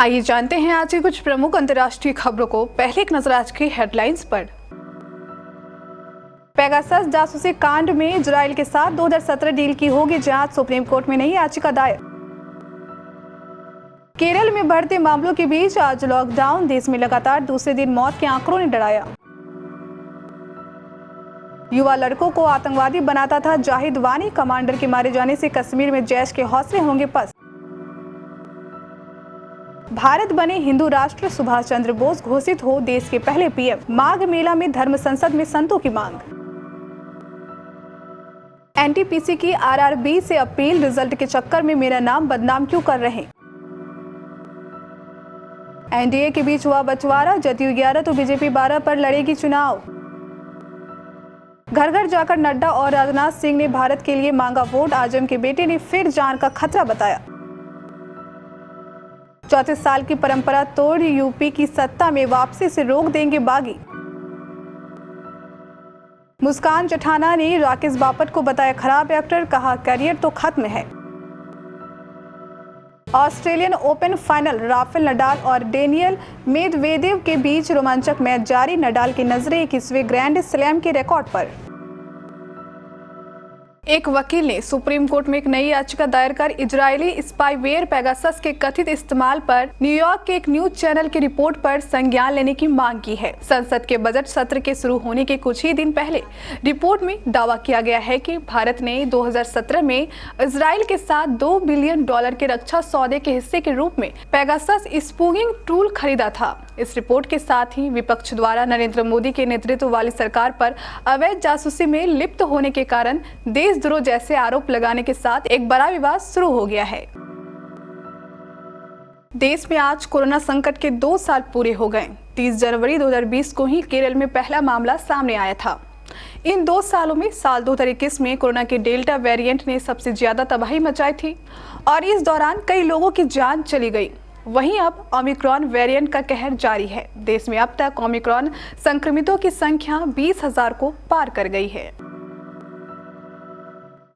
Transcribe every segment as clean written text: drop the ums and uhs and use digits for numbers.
आइए जानते हैं आज की कुछ प्रमुख अंतर्राष्ट्रीय खबरों को। पहले एक नजर आज की हेडलाइंस पर। पेगासस जासूसी कांड में इजराइल के साथ 2017 डील की होगी जांच, सुप्रीम कोर्ट में नई याचिका दायर। केरल में बढ़ते मामलों के बीच आज लॉकडाउन, देश में लगातार दूसरे दिन मौत के आंकड़ों ने डराया। युवा लड़कों को आतंकवादी बनाता था जाहिद वानी, कमांडर के मारे जाने से कश्मीर में जैश के हौसले होंगे पस्त। भारत बने हिंदू राष्ट्र, सुभाष चंद्र बोस घोषित हो देश के पहले पीएम। माघ मेला में धर्म संसद में संतों की मांग। एनटीपीसी की आरआरबी से अपील, रिजल्ट के चक्कर में मेरा नाम बदनाम क्यों कर रहे। एनडीए के बीच हुआ बंटवारा, जदयू 11 तो बीजेपी 12 पर लड़ेगी चुनाव। घर घर जाकर नड्डा और राजनाथ सिंह ने भारत के लिए मांगा वोट, आजम के बेटे ने फिर जान का खतरा बताया। 34 साल की परंपरा तोड़ यूपी की सत्ता में वापसी से रोक देंगे बागी। मुस्कान चठाना ने राकेश बापट को बताया खराब एक्टर, कहा करियर तो खत्म है। Australian open final, Rafael Nadal और डेनियल मेदवेदेव के बीच रोमांचक मैच जारी, नडाल की नजरें 21वें ग्रैंड स्लैम के रिकॉर्ड पर। एक वकील ने सुप्रीम कोर्ट में एक नई याचिका दायर कर इजरायली स्पाईवेयर पेगासस के कथित इस्तेमाल पर न्यूयॉर्क के एक न्यूज चैनल की रिपोर्ट पर संज्ञान लेने की मांग की है। संसद के बजट सत्र के शुरू होने के कुछ ही दिन पहले रिपोर्ट में दावा किया गया है कि भारत ने 2017 में इजराइल के साथ $2 बिलियन के रक्षा सौदे के हिस्से के रूप में पेगासस स्पूगिंग टूल खरीदा था। इस रिपोर्ट के साथ ही विपक्ष द्वारा नरेंद्र मोदी के नेतृत्व वाली सरकार पर अवैध जासूसी में लिप्त होने के कारण देशद्रोह जैसे आरोप लगाने के साथ एक बड़ा विवाद शुरू हो गया है। देश में आज कोरोना संकट के 2 साल पूरे हो गए। 30 जनवरी 2020 को ही केरल में पहला मामला सामने आया था। इन 2 सालों में साल 2021 में कोरोना के डेल्टा वेरिएंट ने सबसे ज्यादा तबाही मचाई थी और इस दौरान कई लोगों की जान चली गई। वहीं अब ओमिक्रॉन वेरिएंट का कहर जारी है। देश में अब तक ओमिक्रॉन संक्रमितों की संख्या 20,000 को पार कर गई है।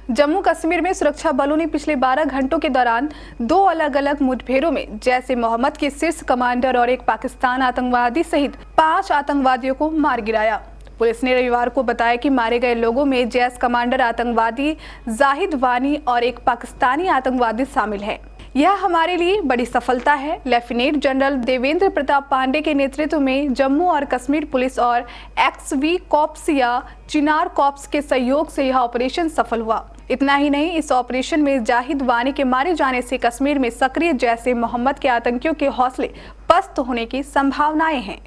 जम्मू कश्मीर में सुरक्षा बलों ने पिछले 12 घंटों के दौरान 2 अलग अलग मुठभेड़ों में जैश मोहम्मद के शीर्ष कमांडर और एक पाकिस्तान आतंकवादी सहित 5 आतंकवादियों को मार गिराया। पुलिस ने रविवार को बताया कि मारे गए लोगों में जैश कमांडर आतंकवादी जाहिद वानी और एक पाकिस्तानी आतंकवादी शामिल है। यह हमारे लिए बड़ी सफलता है। लेफ्टिनेंट जनरल देवेंद्र प्रताप पांडे के नेतृत्व में जम्मू और कश्मीर पुलिस और एक्सवी कॉर्प्स या चिनार कॉर्प्स के सहयोग से यह ऑपरेशन सफल हुआ। इतना ही नहीं, इस ऑपरेशन में जाहिद वानी के मारे जाने से कश्मीर में सक्रिय जैश मोहम्मद के आतंकियों के हौसले पस्त होने की संभावनाएं हैं।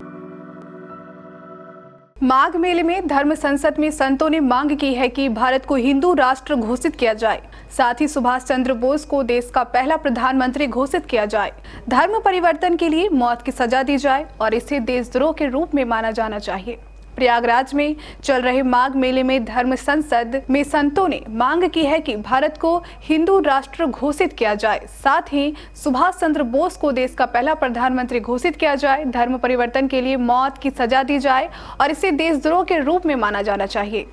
माघ मेले में धर्म संसद में संतों ने मांग की है कि भारत को हिंदू राष्ट्र घोषित किया जाए, साथ ही सुभाष चंद्र बोस को देश का पहला प्रधानमंत्री घोषित किया जाए, धर्म परिवर्तन के लिए मौत की सजा दी जाए और इसे देशद्रोह के रूप में माना जाना चाहिए। प्रयागराज में चल रहे माघ मेले में धर्म संसद में संतों ने मांग की है कि भारत को हिंदू राष्ट्र घोषित किया जाए, साथ ही सुभाष चंद्र बोस को देश का पहला प्रधानमंत्री घोषित किया जाए, धर्म परिवर्तन के लिए मौत की सजा दी जाए और इसे देशद्रोह के रूप में माना जाना चाहिए।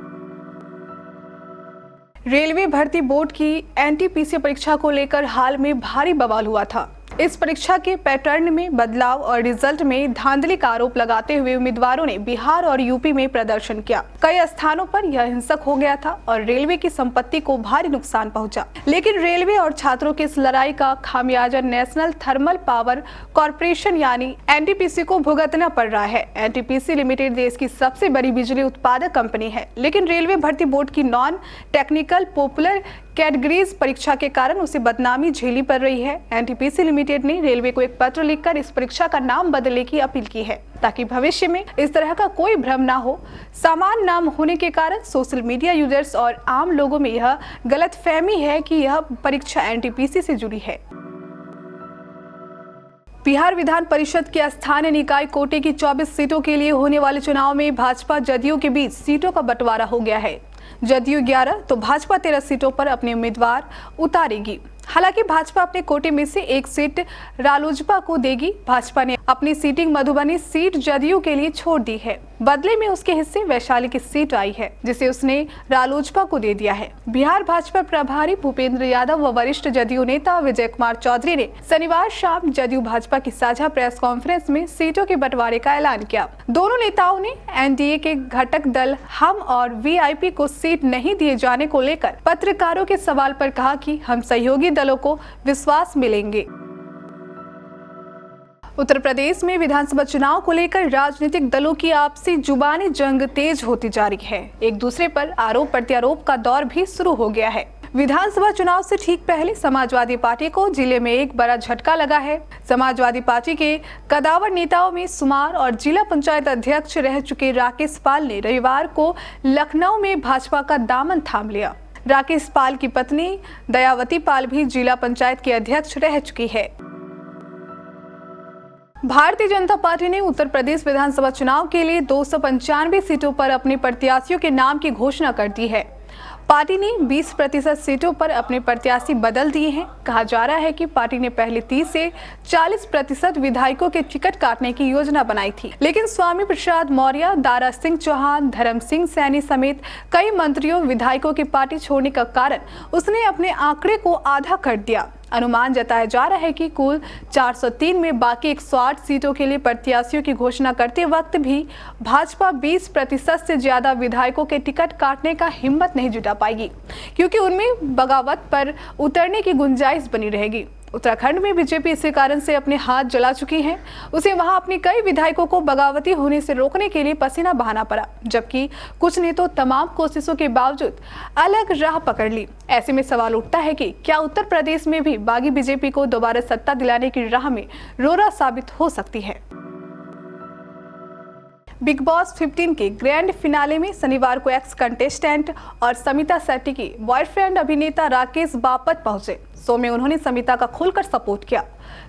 रेलवे भर्ती बोर्ड की एनटीपीसी परीक्षा को लेकर हाल में भारी बवाल हुआ था। इस परीक्षा के पैटर्न में बदलाव और रिजल्ट में धांधली का आरोप लगाते हुए उम्मीदवारों ने बिहार और यूपी में प्रदर्शन किया। कई स्थानों पर यह हिंसक हो गया था और रेलवे की संपत्ति को भारी नुकसान पहुंचा। लेकिन रेलवे और छात्रों की इस लड़ाई का खामियाजा नेशनल थर्मल पावर कॉर्पोरेशन यानी एनटीपीसी को भुगतना पड़ रहा है। एनटीपीसी लिमिटेड देश की सबसे बड़ी बिजली उत्पादक कंपनी है, लेकिन रेलवे भर्ती बोर्ड की नॉन टेक्निकल पॉपुलर कैटेगरीज परीक्षा के कारण उसे बदनामी झेलनी पड़ रही है। एनटीपीसी लिमिटेड ने रेलवे को एक पत्र लिखकर इस परीक्षा का नाम बदलने की अपील की है ताकि भविष्य में इस तरह का कोई भ्रम ना हो। समान नाम होने के कारण सोशल मीडिया यूजर्स और आम लोगों में यह गलतफहमी है कि यह परीक्षा एनटीपीसी से जुड़ी है। बिहार विधान परिषद के स्थानीय निकाय कोटे की 24 सीटों के लिए होने वाले चुनाव में भाजपा जदयू के बीच सीटों का बंटवारा हो गया है। जदयू 11 तो भाजपा 13 सीटों पर अपने उम्मीदवार उतारेगी। हालांकि भाजपा अपने कोटे में से एक सीट रालोजपा को देगी। भाजपा ने अपनी सीटिंग मधुबनी सीट जदयू के लिए छोड़ दी है। बदले में उसके हिस्से वैशाली की सीट आई है, जिसे उसने रालोजपा को दे दिया है। बिहार भाजपा प्रभारी भूपेंद्र यादव व वरिष्ठ जदयू नेता विजय कुमार चौधरी ने शनिवार शाम जदयू भाजपा की साझा प्रेस कॉन्फ्रेंस में सीटों के बंटवारे का ऐलान किया। दोनों नेताओं ने एनडीए के घटक दल हम और वीआईपी को सीट नहीं दिए जाने को लेकर पत्रकारों के सवाल पर कहा कि हम सहयोगी दलों को विश्वास मिलेंगे। उत्तर प्रदेश में विधानसभा चुनाव को लेकर राजनीतिक दलों की आपसी जुबानी जंग तेज होती जा रही है। एक दूसरे पर आरोप प्रत्यारोप का दौर भी शुरू हो गया है। विधानसभा चुनाव से ठीक पहले समाजवादी पार्टी को जिले में एक बड़ा झटका लगा है। समाजवादी पार्टी के कदावर नेताओं में सुमार और जिला पंचायत अध्यक्ष रह चुके राकेश पाल ने रविवार को लखनऊ में भाजपा का दामन थाम लिया। राकेश पाल की पत्नी दयावती पाल भी जिला पंचायत की अध्यक्ष रह चुकी है। भारतीय जनता पार्टी ने उत्तर प्रदेश विधानसभा चुनाव के लिए 295 सीटों पर अपने प्रत्याशियों के नाम की घोषणा कर दी है। पार्टी ने 20% सीटों पर अपने प्रत्याशी बदल दिए हैं। कहा जा रहा है कि पार्टी ने पहले 30 से 40% विधायकों के टिकट काटने की योजना बनाई थी, लेकिन स्वामी प्रसाद मौर्य, दारा सिंह चौहान, धर्म सिंह सैनी समेत कई मंत्रियों विधायकों की पार्टी छोड़ने का कारण उसने अपने आंकड़े को आधा कर दिया। अनुमान जताया जा रहा है कि कुल 403 में बाकी 108 सीटों के लिए प्रत्याशियों की घोषणा करते वक्त भी भाजपा 20% से ज्यादा विधायकों के टिकट काटने का हिम्मत नहीं जुटा पाएगी, क्योंकि उनमें बगावत पर उतरने की गुंजाइश बनी रहेगी। उत्तराखंड में बीजेपी इसी कारण से अपने हाथ जला चुकी है। उसे वहां अपने कई विधायकों को बगावती होने से रोकने के लिए पसीना बहाना पड़ा, जबकि कुछ ने तो तमाम कोशिशों के बावजूद अलग राह पकड़ ली। ऐसे में सवाल उठता है कि क्या उत्तर प्रदेश में भी बागी बीजेपी को दोबारा सत्ता दिलाने की राह में रोड़ा साबित हो सकती है। बिग बॉस 15 के ग्रैंड फिनाले में शनिवार को एक्स कंटेस्टेंट और समिता शेट्टी की बॉयफ्रेंड अभिनेता राकेश बापट पहुंचे। शो में उन्होंने समिता का खुलकर सपोर्ट किया,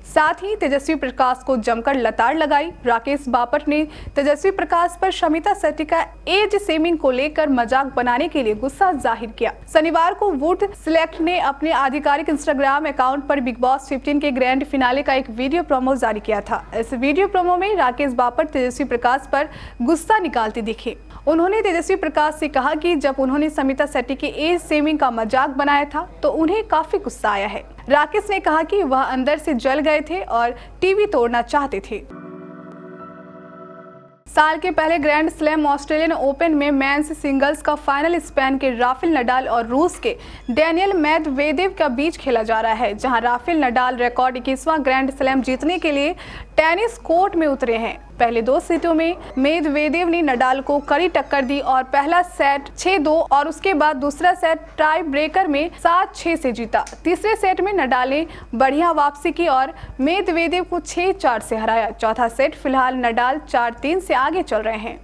साथ ही तेजस्वी प्रकाश को जमकर लताड़ लगाई। राकेश बापट ने तेजस्वी प्रकाश पर समिता शेट्टी का एज शेमिंग को लेकर मजाक बनाने के लिए गुस्सा जाहिर किया। शनिवार को वुड सिलेक्ट ने अपने आधिकारिक इंस्टाग्राम अकाउंट पर बिग बॉस 15 के ग्रैंड फिनाले का एक वीडियो प्रोमो जारी किया था। इस वीडियो प्रोमो में राकेश बापट तेजस्वी प्रकाश पर गुस्सा निकालते दिखे। उन्होंने तेजस्वी प्रकाश से कहा कि जब उन्होंने समिता शेट्टी के एज शेमिंग का मजाक बनाया था तो उन्हें काफी गुस्सा आया है। राकेश ने कहा कि वह अंदर से जल गए थे और टीवी तोड़ना चाहते थे। साल के पहले ग्रैंड स्लैम ऑस्ट्रेलियन ओपन में मेंस सिंगल्स का फाइनल स्पेन के राफेल नडाल और रूस के डेनियल मेदवेदेव के बीच खेला जा रहा है, जहां राफेल नडाल रिकॉर्ड 21वां ग्रैंड स्लैम जीतने के लिए टेनिस कोर्ट में उतरे हैं। पहले 2 सेटों में मेदवेदेव ने नडाल को कड़ी टक्कर दी और पहला सेट 6-2 और उसके बाद दूसरा सेट टाई ब्रेकर में 7-6 से जीता। तीसरे सेट में नडाल ने बढ़िया वापसी की और मेदवेदेव को 6-4 से हराया। चौथा सेट फिलहाल नडाल 4-3 से आगे चल रहे हैं।